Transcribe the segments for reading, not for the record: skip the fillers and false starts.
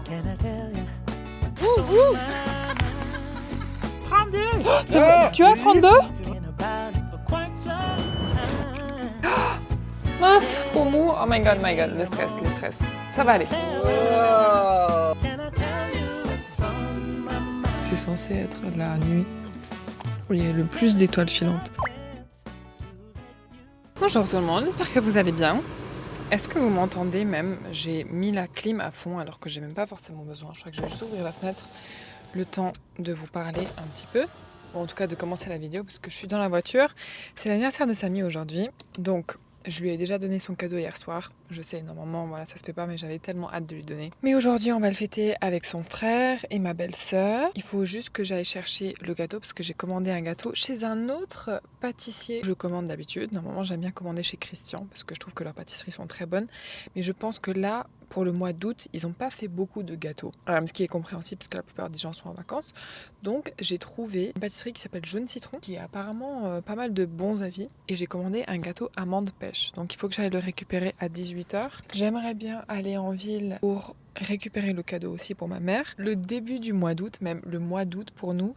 32. Tu as 32? Mince, trop mou. Oh my god, le stress, le stress. Ça va aller. C'est censé être la nuit où il y a le plus d'étoiles filantes. Bonjour tout le monde, j'espère que vous allez bien. Est-ce que vous m'entendez même? J'ai mis la clim à fond alors que j'ai même pas forcément besoin. Je crois que je vais juste ouvrir la fenêtre le temps de vous parler un petit peu. Ou en tout cas de commencer la vidéo parce que je suis dans la voiture. C'est l'anniversaire de Samy aujourd'hui. Donc je lui ai déjà donné son cadeau hier soir. Je sais, normalement, voilà, ça se fait pas, mais j'avais tellement hâte de lui donner. Mais aujourd'hui, on va le fêter avec son frère et ma belle-sœur. Il faut juste que j'aille chercher le gâteau parce que j'ai commandé un gâteau chez un autre pâtissier. Je commande d'habitude. Normalement, j'aime bien commander chez Christian parce que je trouve que leurs pâtisseries sont très bonnes. Mais je pense que là, pour le mois d'août, ils n'ont pas fait beaucoup de gâteaux. Ce qui est compréhensible parce que la plupart des gens sont en vacances. Donc, j'ai trouvé une pâtisserie qui s'appelle Jaune Citron, qui a apparemment pas mal de bons avis. Et j'ai commandé un gâteau amande pêche. Donc, il faut que j'aille le récupérer à 18h. J'aimerais bien aller en ville pour récupérer le cadeau aussi pour ma mère. Le début du mois d'août, même le mois d'août pour nous,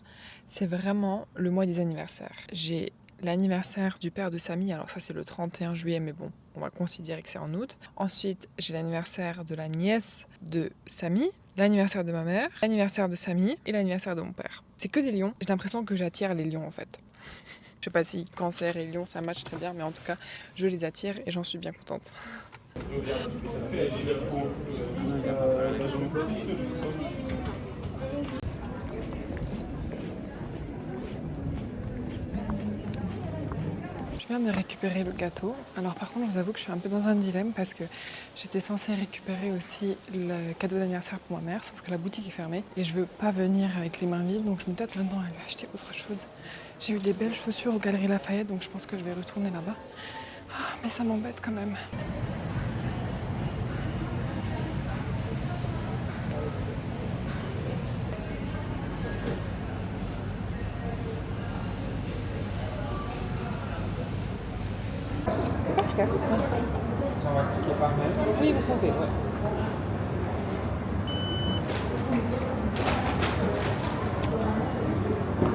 c'est vraiment le mois des anniversaires. J'ai l'anniversaire du père de Samy, alors ça c'est le 31 juillet, mais bon, on va considérer que c'est en août. Ensuite, j'ai l'anniversaire de la nièce de Samy, l'anniversaire de ma mère, l'anniversaire de Samy et l'anniversaire de mon père. C'est que des lions. J'ai l'impression que j'attire les lions en fait. Je sais pas si cancer et lion ça match très bien, mais en tout cas, je les attire et j'en suis bien contente. Je viens de récupérer le gâteau. Alors par contre, je vous avoue que je suis un peu dans un dilemme parce que j'étais censée récupérer aussi le cadeau d'anniversaire pour ma mère, sauf que la boutique est fermée et je veux pas venir avec les mains vides, donc je me tâte maintenant à lui acheter autre chose. J'ai eu des belles chaussures aux Galeries Lafayette, donc je pense que je vais retourner là-bas. Mais ça m'embête quand même. Parfait. Sur un ticket par mail. Oui, vous pouvez, ouais.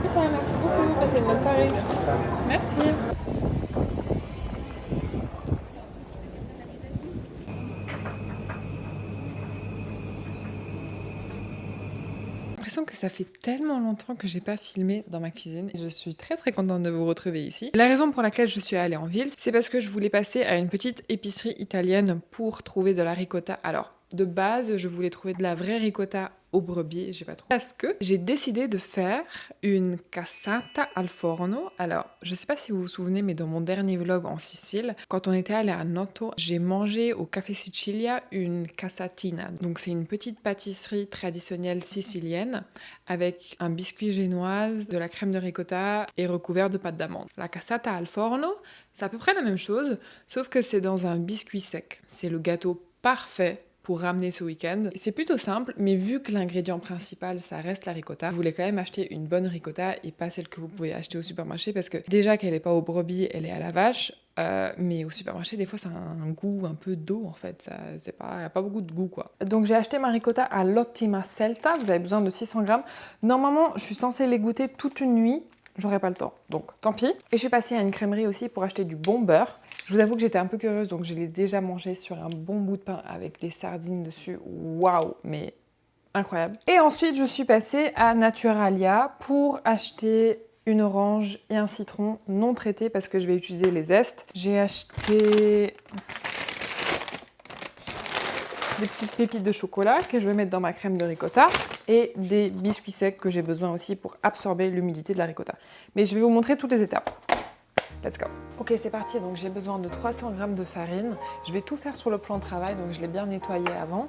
Super, merci beaucoup. Passez une bonne soirée. Merci. J'ai l'impression que ça fait tellement longtemps que j'ai pas filmé dans ma cuisine. Je suis très contente de vous retrouver ici. La raison pour laquelle je suis allée en ville, c'est parce que je voulais passer à une petite épicerie italienne pour trouver de la ricotta. Alors, de base, je voulais trouver de la vraie ricotta au brebis, j'ai pas trop. Parce que j'ai décidé de faire une cassata al forno. Alors, je sais pas si vous vous souvenez, mais dans mon dernier vlog en Sicile, quand on était allé à Noto, j'ai mangé au Café Sicilia une cassatina. Donc c'est une petite pâtisserie traditionnelle sicilienne avec un biscuit génoise, de la crème de ricotta et recouvert de pâte d'amande. La cassata al forno, c'est à peu près la même chose, sauf que c'est dans un biscuit sec. C'est le gâteau parfait pour ramener ce week-end. C'est plutôt simple, mais vu que l'ingrédient principal, ça reste la ricotta, vous voulez quand même acheter une bonne ricotta et pas celle que vous pouvez acheter au supermarché parce que déjà qu'elle n'est pas au brebis, elle est à la vache. Mais au supermarché, des fois, ça a un goût un peu d'eau en fait. Il n'y a pas beaucoup de goût quoi. Donc j'ai acheté ma ricotta à l'Ottima Celta. Vous avez besoin de 600 grammes. Normalement, je suis censée les goûter toute une nuit. J'aurais pas le temps, donc tant pis. Et je suis passée à une crèmerie aussi pour acheter du bon beurre. Je vous avoue que j'étais un peu curieuse, donc je l'ai déjà mangé sur un bon bout de pain avec des sardines dessus. Waouh, mais incroyable. Et ensuite, je suis passée à Naturalia pour acheter une orange et un citron non traités parce que je vais utiliser les zestes. J'ai acheté des petites pépites de chocolat que je vais mettre dans ma crème de ricotta et des biscuits secs que j'ai besoin aussi pour absorber l'humidité de la ricotta. Mais je vais vous montrer toutes les étapes. Let's go. Ok, c'est parti. Donc j'ai besoin de 300 g de farine. Je vais tout faire sur le plan de travail, donc je l'ai bien nettoyé avant.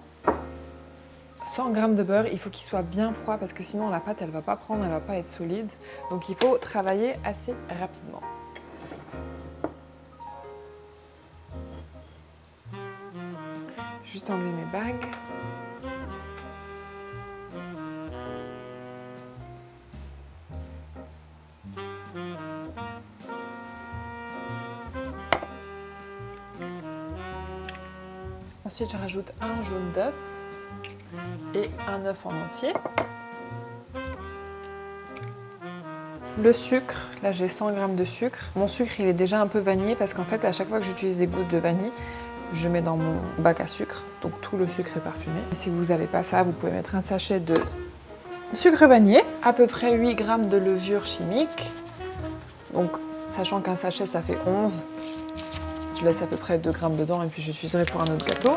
100 g de beurre, il faut qu'il soit bien froid parce que sinon la pâte elle va pas prendre, elle va pas être solide. Donc il faut travailler assez rapidement. Juste enlever mes bagues. Ensuite, je rajoute un jaune d'œuf. et un œuf en entier. Le sucre, là j'ai 100 g de sucre. Mon sucre il est déjà un peu vanillé parce qu'en fait à chaque fois que j'utilise des gousses de vanille, je mets dans mon bac à sucre, donc tout le sucre est parfumé. Et si vous n'avez pas ça, vous pouvez mettre un sachet de sucre vanillé, à peu près 8 g de levure chimique. Donc sachant qu'un sachet ça fait 11, je laisse à peu près 2 g dedans et puis j'utiliserai pour un autre gâteau.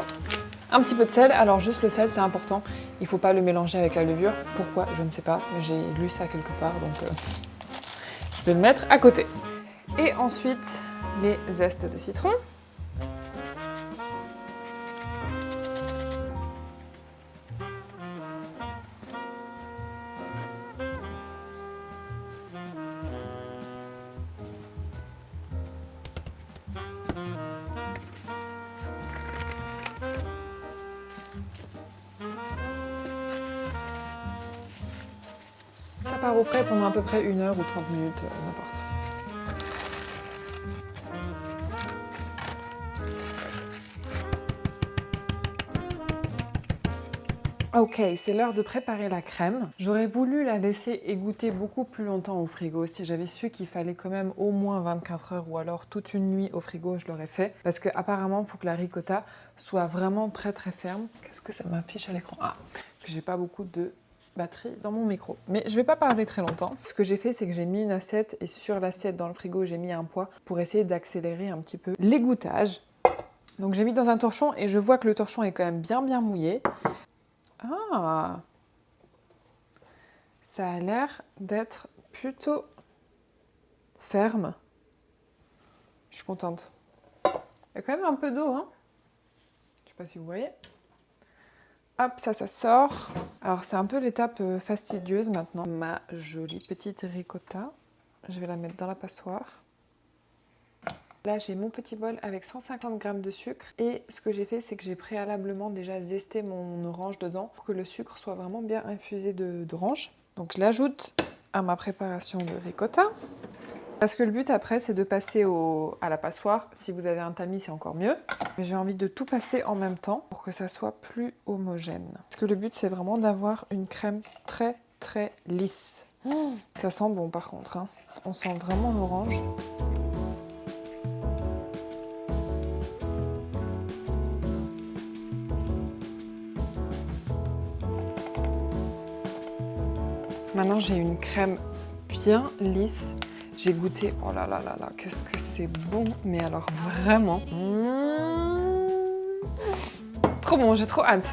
Un petit peu de sel, alors juste le sel c'est important, il ne faut pas le mélanger avec la levure. Pourquoi? Je ne sais pas, mais j'ai lu ça quelque part donc je vais le mettre à côté. Et ensuite les zestes de citron. Ça part au frais pendant à peu près 1 heure ou 30 minutes, n'importe. Ok, c'est l'heure de préparer la crème. J'aurais voulu la laisser égoutter beaucoup plus longtemps au frigo. Si j'avais su qu'il fallait quand même au moins 24 heures ou alors toute une nuit au frigo, je l'aurais fait. Parce qu'apparemment, il faut que la ricotta soit vraiment très ferme. Qu'est-ce que ça m'affiche à l'écran? Ah, que j'ai pas beaucoup de batterie dans mon micro. Mais je vais pas parler très longtemps. Ce que j'ai fait, c'est que j'ai mis une assiette et sur l'assiette dans le frigo, j'ai mis un poids pour essayer d'accélérer un petit peu l'égouttage. Donc j'ai mis dans un torchon et je vois que le torchon est quand même bien mouillé. Ah, ça a l'air d'être plutôt ferme. Je suis contente. Il y a quand même un peu d'eau, hein. Je sais pas si vous voyez. Hop, ça sort. Alors c'est un peu l'étape fastidieuse maintenant. Ma jolie petite ricotta. Je vais la mettre dans la passoire. Là, j'ai mon petit bol avec 150 g de sucre. Et ce que j'ai fait, c'est que j'ai préalablement déjà zesté mon orange dedans pour que le sucre soit vraiment bien infusé d'orange. Donc je l'ajoute à ma préparation de ricotta. Parce que le but après, c'est de passer à la passoire. Si vous avez un tamis, c'est encore mieux. Mais j'ai envie de tout passer en même temps pour que ça soit plus homogène. Parce que le but, c'est vraiment d'avoir une crème très lisse. Ça sent bon par contre, hein. On sent vraiment l'orange. Maintenant, j'ai une crème bien lisse. J'ai goûté, oh là là là là, qu'est-ce que c'est bon, mais alors vraiment. Trop bon, j'ai trop hâte.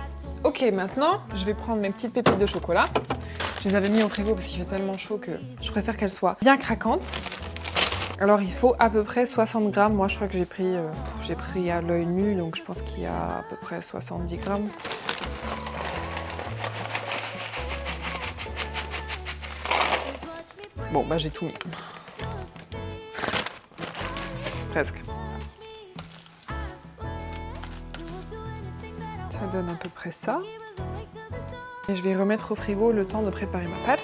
Ok, maintenant, je vais prendre mes petites pépites de chocolat. Je les avais mis au frigo parce qu'il fait tellement chaud que je préfère qu'elles soient bien craquantes. Alors, il faut à peu près 60 grammes. Moi, je crois que j'ai pris à l'œil nu, donc je pense qu'il y a à peu près 70 grammes. Bon, bah j'ai tout mis. Presque. Ça donne à peu près ça. Et je vais remettre au frigo le temps de préparer ma pâte.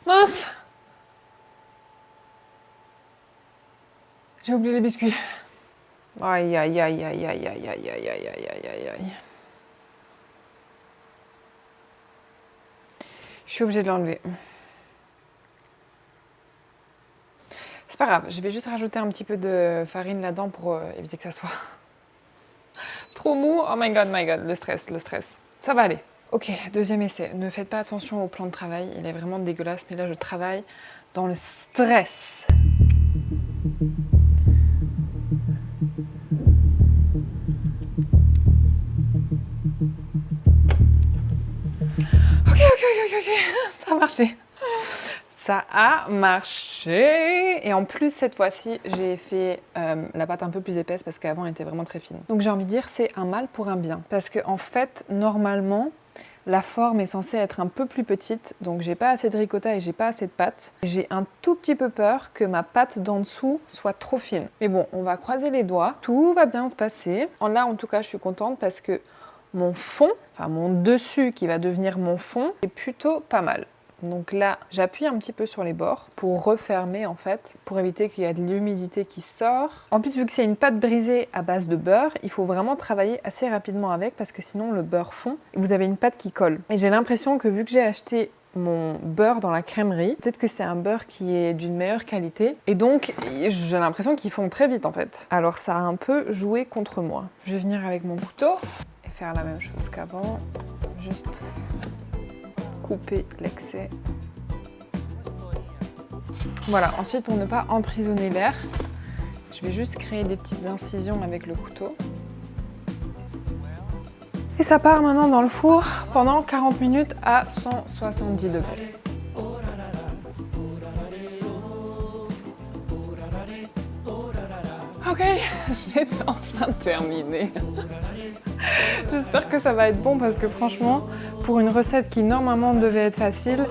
Mince! J'ai oublié les biscuits. Aïe aïe aïe aïe aïe aïe aïe aïe aïe aïe aïe aïe. Je suis obligée de l'enlever. C'est pas grave, je vais juste rajouter un petit peu de farine là-dedans pour éviter que ça soit trop mou. Oh my god, le stress. Ça va aller. Ok, deuxième essai. Ne faites pas attention au plan de travail, il est vraiment dégueulasse, mais là je travaille dans le stress. Ok, ça a marché. Ça a marché. Et en plus, cette fois-ci, j'ai fait la pâte un peu plus épaisse parce qu'avant, elle était vraiment très fine. Donc j'ai envie de dire, c'est un mal pour un bien. Parce que en fait, normalement, la forme est censée être un peu plus petite, donc j'ai pas assez de ricotta et j'ai pas assez de pâte. J'ai un tout petit peu peur que ma pâte d'en dessous soit trop fine. Mais bon, on va croiser les doigts, tout va bien se passer. Là, en tout cas, je suis contente parce que mon fond, enfin mon dessus qui va devenir mon fond, est plutôt pas mal. Donc là, j'appuie un petit peu sur les bords pour refermer en fait, pour éviter qu'il y ait de l'humidité qui sort. En plus, vu que c'est une pâte brisée à base de beurre, il faut vraiment travailler assez rapidement avec parce que sinon le beurre fond et vous avez une pâte qui colle. Et j'ai l'impression que vu que j'ai acheté mon beurre dans la crèmerie, peut-être que c'est un beurre qui est d'une meilleure qualité et donc j'ai l'impression qu'ils font très vite en fait. Alors ça a un peu joué contre moi. Je vais venir avec mon couteau et faire la même chose qu'avant, juste couper l'excès. Voilà, ensuite pour ne pas emprisonner l'air, je vais juste créer des petites incisions avec le couteau. Et ça part maintenant dans le four pendant 40 minutes à 170 degrés. Ok, j'ai enfin terminé. J'espère que ça va être bon parce que franchement, pour une recette qui normalement devait être facile,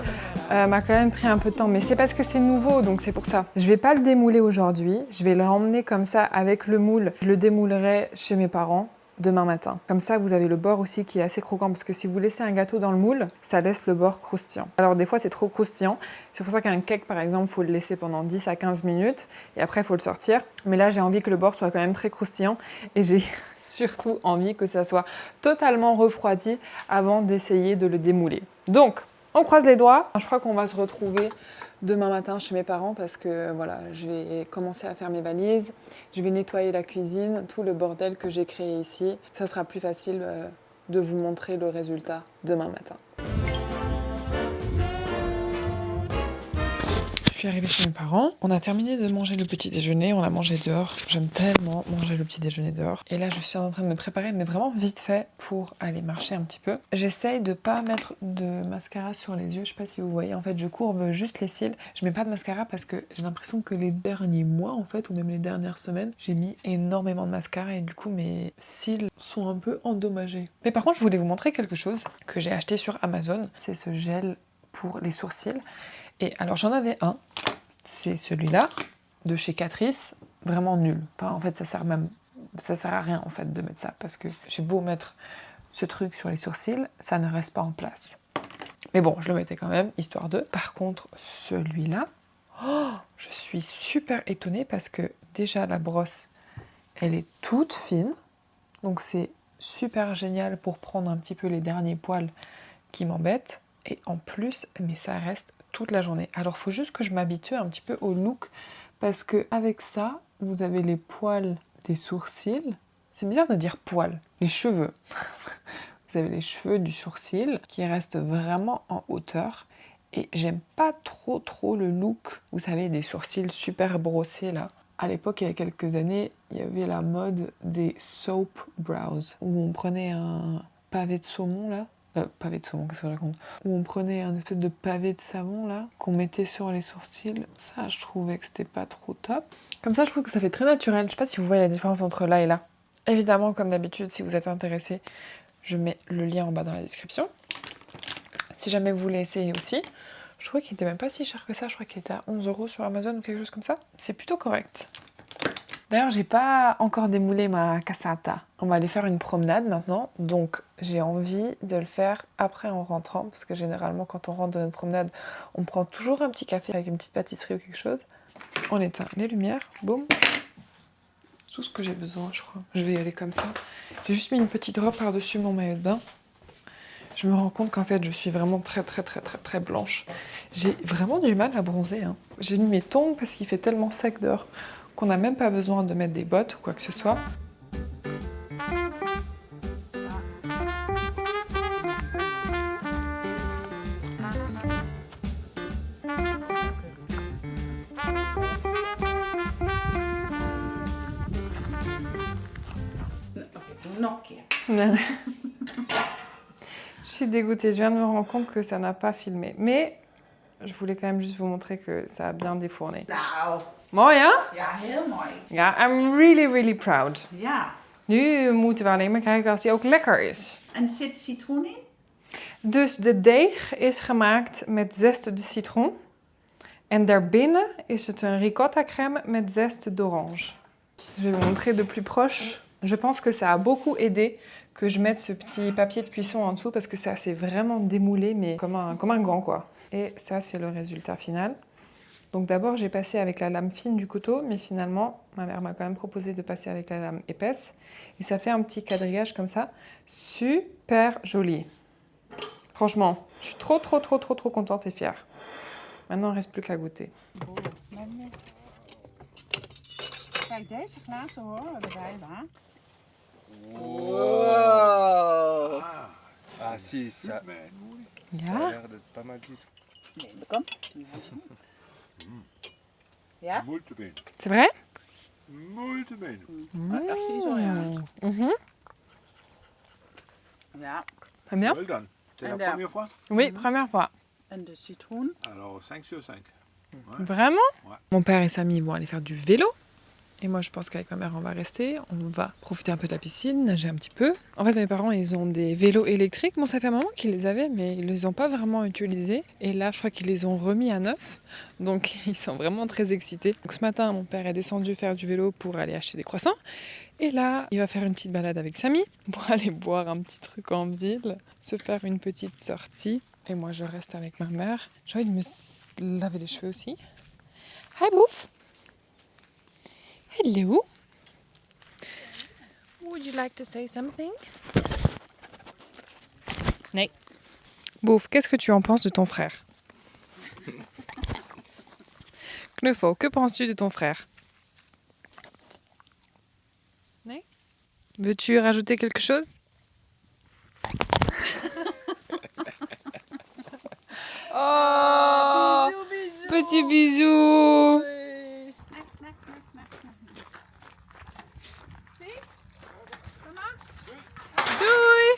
m'a quand même pris un peu de temps. Mais c'est parce que c'est nouveau, donc c'est pour ça. Je vais pas le démouler aujourd'hui, je vais le remmener comme ça avec le moule. Je le démoulerai chez mes parents demain matin. Comme ça, vous avez le bord aussi qui est assez croquant parce que si vous laissez un gâteau dans le moule, ça laisse le bord croustillant. Alors des fois, c'est trop croustillant. C'est pour ça qu'un cake, par exemple, il faut le laisser pendant 10 à 15 minutes et après, il faut le sortir. Mais là, j'ai envie que le bord soit quand même très croustillant et j'ai surtout envie que ça soit totalement refroidi avant d'essayer de le démouler. Donc, on croise les doigts. Je crois qu'on va se retrouver demain matin chez mes parents parce que voilà, je vais commencer à faire mes valises, je vais nettoyer la cuisine, tout le bordel que j'ai créé ici. Ça sera plus facile de vous montrer le résultat demain matin. Je suis arrivée chez mes parents, on a terminé de manger le petit déjeuner, on a mangé dehors. J'aime tellement manger le petit déjeuner dehors. Et là, je suis en train de me préparer, mais vraiment vite fait pour aller marcher un petit peu. J'essaye de pas mettre de mascara sur les yeux, je sais pas si vous voyez. En fait, je courbe juste les cils. Je mets pas de mascara parce que j'ai l'impression que les derniers mois, en fait, ou même les dernières semaines, j'ai mis énormément de mascara et du coup, mes cils sont un peu endommagés. Mais par contre, je voulais vous montrer quelque chose que j'ai acheté sur Amazon. C'est ce gel pour les sourcils. Et alors j'en avais un, c'est celui-là, de chez Catrice, vraiment nul. Enfin, en fait, ça sert à rien en fait de mettre ça, parce que j'ai beau mettre ce truc sur les sourcils, ça ne reste pas en place. Mais bon, je le mettais quand même, histoire de. Par contre, celui-là, je suis super étonnée parce que déjà la brosse, elle est toute fine, donc c'est super génial pour prendre un petit peu les derniers poils qui m'embêtent. Et en plus, mais ça reste toute la journée. Alors, il faut juste que je m'habitue un petit peu au look parce que avec ça, vous avez les poils des sourcils. C'est bizarre de dire poils, les cheveux. Vous avez les cheveux du sourcil qui restent vraiment en hauteur. Et j'aime pas trop le look, vous savez, des sourcils super brossés là. À l'époque, il y a quelques années, il y avait la mode des soap brows où on prenait un pavé de saumon là. Pavé de saumon, qu'est-ce que je raconte? Où on prenait un espèce de pavé de savon là, qu'on mettait sur les sourcils. Ça, je trouvais que c'était pas trop top. Comme ça, je trouve que ça fait très naturel. Je sais pas si vous voyez la différence entre là et là. Évidemment, comme d'habitude, si vous êtes intéressé, je mets le lien en bas dans la description. Si jamais vous voulez essayer aussi. Je trouvais qu'il était même pas si cher que ça. Je crois qu'il était à 11 € sur Amazon ou quelque chose comme ça. C'est plutôt correct. D'ailleurs, j'ai pas encore démoulé ma cassata. On va aller faire une promenade maintenant, donc j'ai envie de le faire après en rentrant, parce que généralement quand on rentre de notre promenade, on prend toujours un petit café avec une petite pâtisserie ou quelque chose. On éteint les lumières, boum. Tout ce que j'ai besoin, je crois. Je vais y aller comme ça. J'ai juste mis une petite robe par-dessus mon maillot de bain. Je me rends compte qu'en fait, je suis vraiment très blanche. J'ai vraiment du mal à bronzer. Hein. J'ai mis mes tongs parce qu'il fait tellement sec dehors qu'on n'a même pas besoin de mettre des bottes ou quoi que ce soit. Je suis dégoûtée, je viens de me rendre compte que ça n'a pas filmé. Mais je voulais quand même juste vous montrer que ça a bien défourné. Nou, Mooi, hè? ja, heel mooi. Ja, I'm really, really proud. Ja. Nu moeten we alleen maar kijken als die ook lekker is. En er zit citroen in? Dus de deeg is gemaakt met zeste de citron. En daarbinnen is het een ricotta crème met zeste d'orange. Je vais vous montrer de plus proche. Je pense que ça a beaucoup aidé que je mette ce petit papier de cuisson en dessous parce que ça s'est vraiment démoulé, mais comme un gant, quoi. Et ça, c'est le résultat final. Donc d'abord, j'ai passé avec la lame fine du couteau, mais finalement, ma mère m'a quand même proposé de passer avec la lame épaisse. Et ça fait un petit quadrillage comme ça. Super joli. Franchement, je suis trop contente et fière. Maintenant, il ne reste plus qu'à goûter. Kijk, deze glazen horen erbij, waar? Wow. Ah si, ça a Ja? l'air d'être pas mal du tout. Nee, dat kan. Ja? Muito bem. C'est vrai? Muito bem. Dat dacht je zo, ja. Mhm. Ja. Très bien? Well done. C'est la And, première fois? Oui, première fois. En de citroen. Alors 5 sur 5. Vraiment? Ouais. Mon père et Samy vont aller faire du vélo. Et moi, je pense qu'avec ma mère, on va rester. On va profiter un peu de la piscine, nager un petit peu. En fait, mes parents, ils ont des vélos électriques. Bon, ça fait un moment qu'ils les avaient, mais ils les ont pas vraiment utilisés. Et là, je crois qu'ils les ont remis à neuf. Donc, ils sont vraiment très excités. Donc, ce matin, mon père est descendu faire du vélo pour aller acheter des croissants. Et là, il va faire une petite balade avec Samy pour aller boire un petit truc en ville, se faire une petite sortie. Et moi, je reste avec ma mère. J'ai envie de me laver les cheveux aussi. Hi, Bouf! Hello. Would you like to say something? Nee. Bouf, qu'est-ce que tu en penses de ton frère? Knuffel, que penses-tu de ton frère? Nee? Veux-tu rajouter quelque chose? Oh, petit bisou. Doei.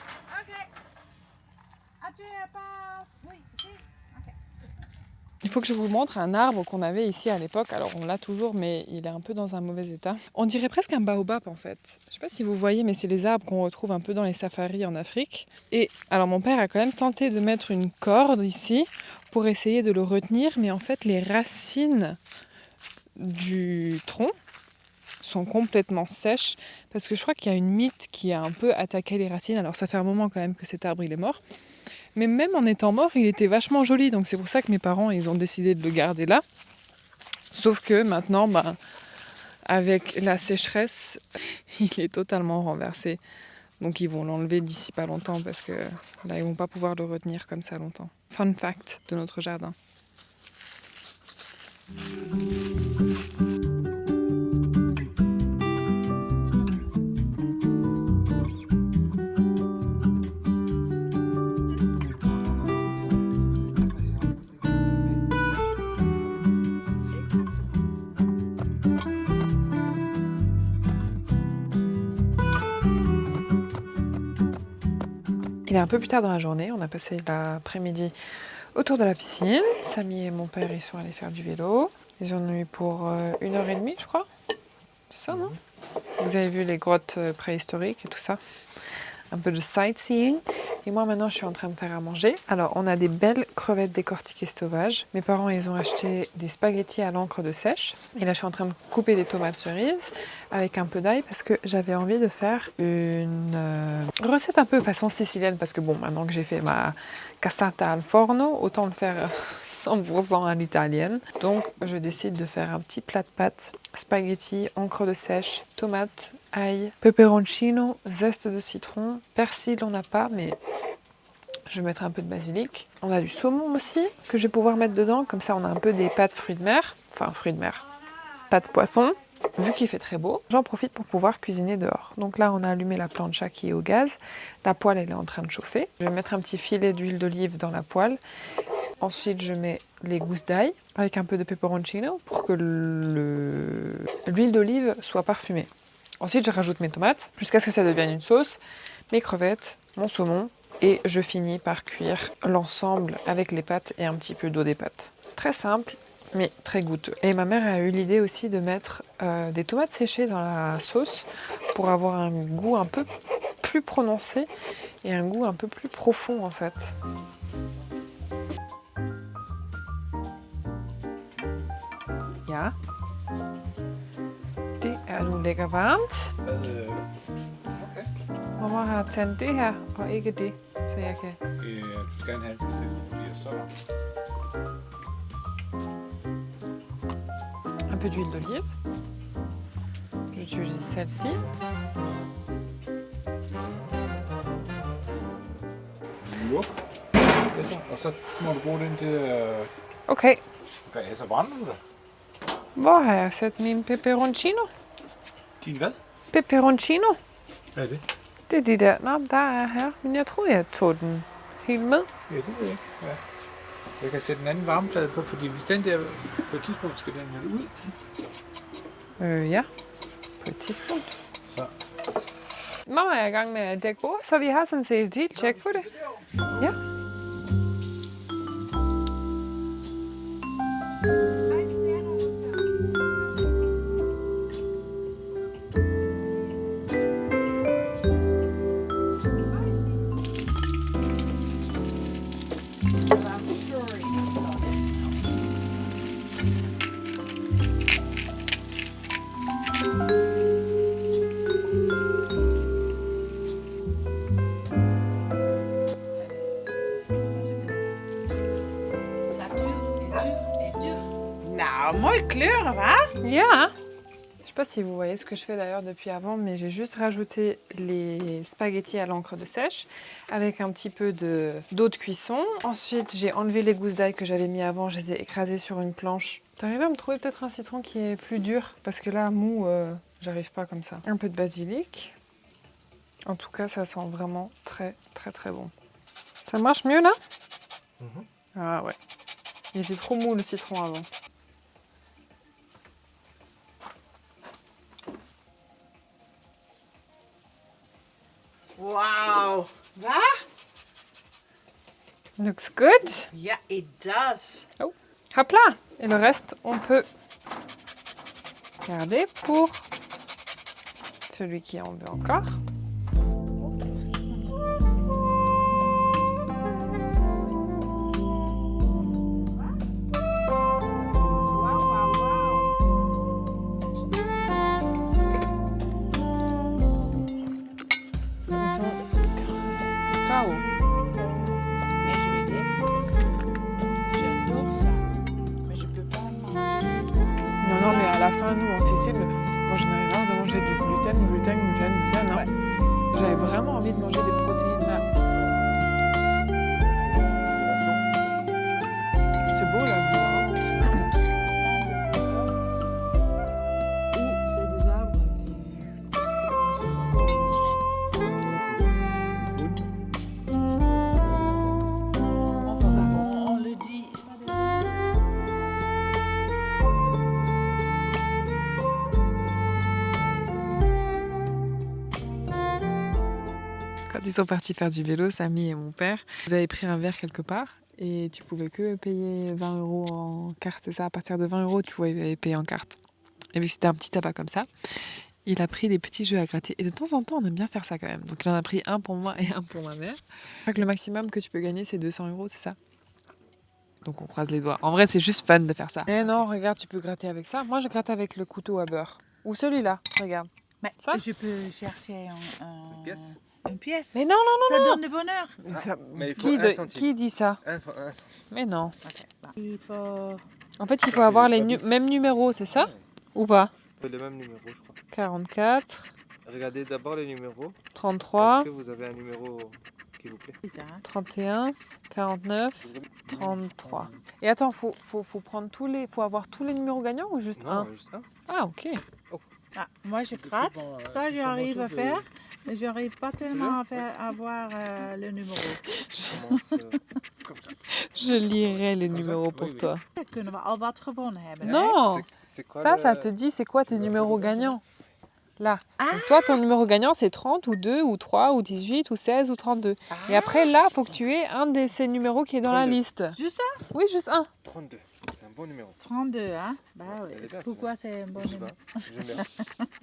Il faut que je vous montre un arbre qu'on avait ici à l'époque. Alors on l'a toujours, mais il est un peu dans un mauvais état. On dirait presque un baobab en fait. Je sais pas si vous voyez, mais c'est les arbres qu'on retrouve un peu dans les safaris en Afrique. Et alors mon père a quand même tenté de mettre une corde ici pour essayer de le retenir, mais en fait les racines du tronc sont complètement sèches parce que je crois qu'il y a une mythe qui a un peu attaqué les racines. Alors ça fait un moment quand même que cet arbre il est mort. Mais même en étant mort, il était vachement joli. Donc c'est pour ça que mes parents, ils ont décidé de le garder là. Sauf que maintenant, avec la sécheresse, il est totalement renversé. Donc ils vont l'enlever d'ici pas longtemps parce que là, ils vont pas pouvoir le retenir comme ça longtemps. Fun fact de notre jardin. Il est un peu plus tard dans la journée, on a passé l'après-midi autour de la piscine. Samy et mon père, ils sont allés faire du vélo. Ils en ont eu pour 1h30, je crois. C'est ça, non? Vous avez vu les grottes préhistoriques et tout ça. Un peu de sightseeing. Et moi, maintenant, je suis en train de faire à manger. Alors, on a des belles crevettes décortiquées sauvages. Mes parents, ils ont acheté des spaghettis à l'encre de sèche. Et là, je suis en train de couper des tomates cerises avec un peu d'ail parce que j'avais envie de faire une recette un peu façon sicilienne. Parce que bon, maintenant que j'ai fait ma cassata al forno, autant le faire 100% à l'italienne. Donc, je décide de faire un petit plat de pâtes, spaghettis, encre de sèche, tomates, ail, peperoncino, zeste de citron, persil, on n'a pas, mais je vais mettre un peu de basilic. On a du saumon aussi que je vais pouvoir mettre dedans. Comme ça, on a un peu des pâtes fruits de mer. Enfin, fruits de mer. Pâtes poisson. Vu qu'il fait très beau, j'en profite pour pouvoir cuisiner dehors. Donc là, on a allumé la plancha qui est au gaz. La poêle, elle est en train de chauffer. Je vais mettre un petit filet d'huile d'olive dans la poêle. Ensuite, je mets les gousses d'ail avec un peu de peperoncino pour que l'huile d'olive soit parfumée. Ensuite, je rajoute mes tomates jusqu'à ce que ça devienne une sauce, mes crevettes, mon saumon et je finis par cuire l'ensemble avec les pâtes et un petit peu d'eau des pâtes. Très simple, mais très goûteux. Et ma mère a eu l'idée aussi de mettre des tomates séchées dans la sauce pour avoir un goût un peu plus prononcé et un goût un peu plus profond en fait. Ja. Det er nu lækker varmt. Okay. Mamma har tændt det her, og ikke det, så jeg kan... Du skal have en halv til, fordi jeg så varmt. Un peu d'huile d'olive. J'utilise celle-ci. Luk. Og så må du bruge den der... Okay, Så brænder du der. hvor har jeg sat min peperoncino? Din hvad? Peperoncino? Hvad er det? Det er de der. Nå, der er her. Men jeg tror, jeg tog den helt med. Ja, det ved jeg ikke. Ja. Jeg kan sætte en anden varmeplade på, fordi hvis den der på et tidspunkt skal den her ud. Ja, på et tidspunkt. Så. Mamma er i gang med at dække bord, så vi har sådan set et helt tjek på det. Ja. Nou, mooie kleuren, hva'? Ja. Je sais pas si vous voyez ce que je fais d'ailleurs depuis avant, mais j'ai juste rajouté les spaghettis à l'encre de sèche avec un petit peu d'eau de cuisson. Ensuite, j'ai enlevé les gousses d'ail que j'avais mis avant, je les ai écrasées sur une planche. T'arrives à me trouver peut-être un citron qui est plus dur, parce que là, mou, j'arrive pas comme ça. Un peu de basilic. En tout cas, ça sent vraiment très très très bon. Ça marche mieux là? Ah ouais. Il était trop mou le citron avant. Wauw. Hva'? Looks good. Ja, it does. Hop là. Et le reste, on peut garder pour celui qui en veut encore. Ils sont KO. Mais je vais dire, j'adore ça. Mais je peux pas manger. Non, non, mais à la fin, nous, en Sicile, moi, j'en avais marre de manger du gluten. Hein. Ouais. J'avais vraiment envie de manger des protéines. Là. C'est beau, la vue. Hein. Ou c'est des arbres on le dit. Quand ils sont partis faire du vélo, Samy et mon père, vous avez pris un verre quelque part et tu pouvais que payer 20 € en carte. C'est ça, à partir de 20 €, tu pouvais payer en carte. Et vu que c'était un petit tabac comme ça, il a pris des petits jeux à gratter. Et de temps en temps, on aime bien faire ça quand même. Donc il en a pris un pour moi et un pour ma mère. Je crois que le maximum que tu peux gagner, c'est 200 €, c'est ça? Donc on croise les doigts. En vrai, c'est juste fun de faire ça. Eh non, regarde, tu peux gratter avec ça. Moi, je gratte avec le couteau à beurre. Ou celui-là, regarde. Mais Ça? je peux chercher Pièce. une pièce. Mais non, Ça donne du bonheur. Ça- mais il faut un centime. qui dit ça? Un centime. Mais non. Ok, bah. Il faut... En fait, il faut avoir les mêmes numéros, c'est ça? Ou pas? C'est le même numéro, je crois. 44, Regardez d'abord les numéros. 33, Est-ce que vous avez un numéro qui vous plaît? 31, 49, 33. Et attends, faut prendre faut avoir tous les numéros gagnants ou juste un? Non, juste un. Ah, ok. Ah, moi, je gratte. Ça, j'arrive à faire. Mais j'arrive pas tellement à voir le numéro. Commence, Kom så. Je lirai les numéros pour Oui. toi. Kunnen we al wat gewonnen hebben. hè? Non, c'est quoi ça, le- ça te dit c'est quoi tes numéros gagnants? Là. Ah. Donc toi, ton numéro gagnant, c'est 30 ou 2 ou 3 ou 18 ou 16 ou 32. Et après, là, faut que tu aies un de ces numéros qui est dans la 32. liste. Juste ça? Oui, juste un. 32. un bon numéro. 32, hein? Bah oui. Elle est bien, Pourquoi c'est un bon Je sais numéro? pas, j'aime bien.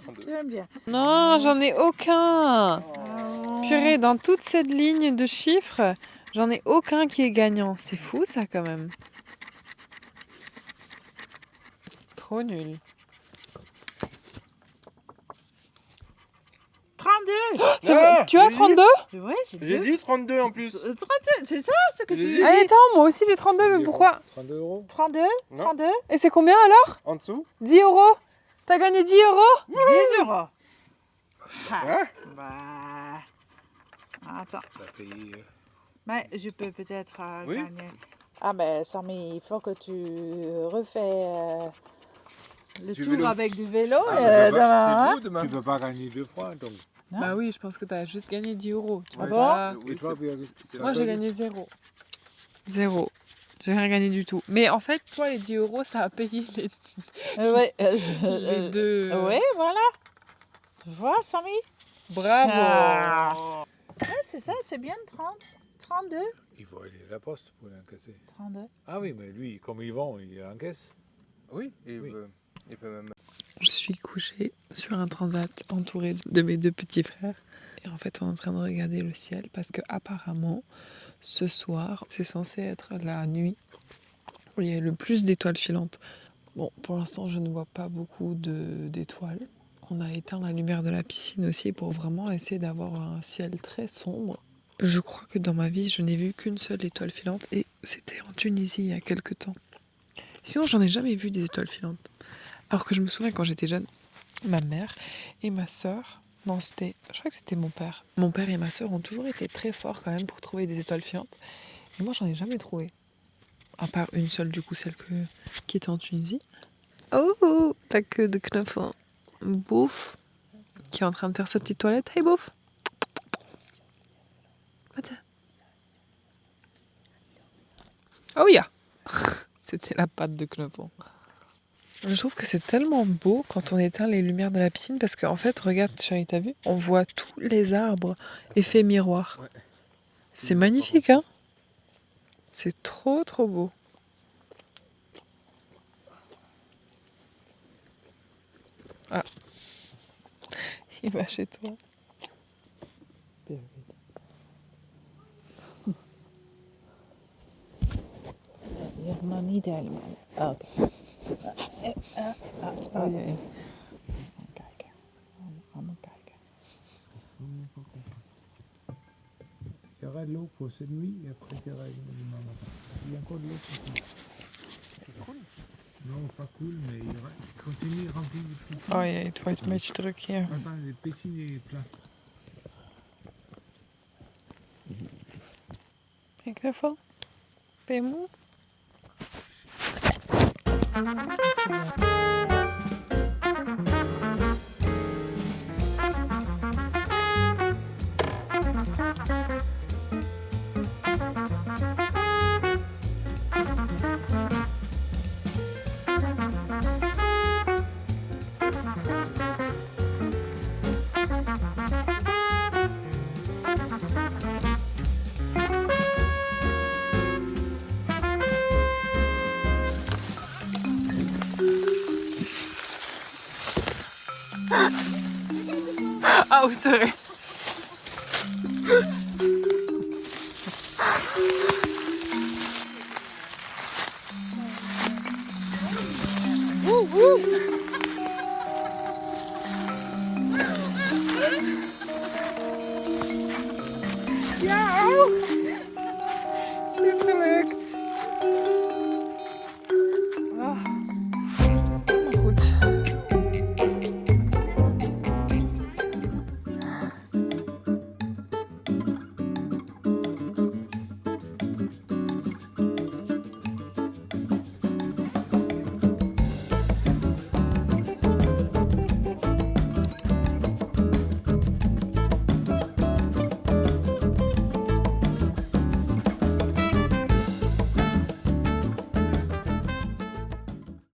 32. Tu aimes bien? Non, j'en ai aucun. Oh. Purée, dans toute cette ligne de chiffres, j'en ai aucun qui est gagnant. C'est fou ça quand même. Trop nul. 32! C'est Ah, bon. Tu as j'ai 32? Ouais, J'ai dit 32 en plus. 32, c'est ça ce que tu J'ai dis? Allez, attends, moi aussi j'ai 32, mais pourquoi? 32 euros. 32? Non. 32? Et c'est combien alors? En dessous. 10 euros? T'as gagné 10 euros? 10 euros. Hein? Bah. Attends. Ça paye. Mais je peux peut-être Oui. gagner. Ah ben Samy, il faut que tu refais le Du tour vélo. avec du vélo Ah, demain, C'est hein. beau demain. Tu peux pas gagner 2 fois, donc. Non. Bah oui, je pense que t'as juste gagné 10 euros. Tu Ouais. vois. Oui, Et toi, c'est- Birgit? c'est Moi vrai. j'ai gagné 0. 0. J'ai rien gagné du tout. Mais en fait, toi, les 10 euros, ça a payé Ouais, les deux. ouais, voilà. Tu vois, Samy? Bravo. Ouais, c'est ça, c'est bien 30. 32. Il faut aller à la poste pour l'encaisser. 32. Ah oui, mais lui, comme ils vont, il encaisse. Oui, Oui. il peut même. Je suis couchée sur un transat entourée de mes 2 petits frères. Et en fait, on est en train de regarder le ciel parce que apparemment, ce soir, c'est censé être la nuit où il y a le plus d'étoiles filantes. Bon, pour l'instant, je ne vois pas beaucoup d'étoiles. On a éteint la lumière de la piscine aussi pour vraiment essayer d'avoir un ciel très sombre. Je crois que dans ma vie, je n'ai vu qu'une seule étoile filante et c'était en Tunisie il y a quelques temps. Sinon, j'en ai jamais vu des étoiles filantes. Alors que je me souviens quand j'étais jeune, ma mère et ma sœur, non, je crois que c'était mon père. Mon père et ma sœur ont toujours été très forts quand même pour trouver des étoiles filantes. Et moi, j'en ai jamais trouvé. À part une seule, du coup, qui était en Tunisie. Oh, la queue de Knuffel. Bouffe, qui est en train de faire sa petite toilette. Hey, Bouffe. Attends. Oh, yeah. C'était la patte de Knuffel. Je trouve que c'est tellement beau quand on éteint les lumières de la piscine parce qu'en fait, regarde, chérie, t'as vu? On voit tous les arbres effet miroir. Ouais. C'est magnifique, hein? C'est trop, trop beau. Ah. Il va chez toi. Jag har niet helemaal. Oké. Oei, oei. Kijken. Allemaal kijken. Il y aura de l'eau pour cette nuit et après il y aura demain matin. Il y a encore de l'eau pour ça. C'est cool. Non, pas cool, mais il continue à remplir les piscines. Oh jee, het wordt een beetje druk hier. Enfin, les piscines est plein. Hey, Knuffel. Ben je moe? Oh, sorry.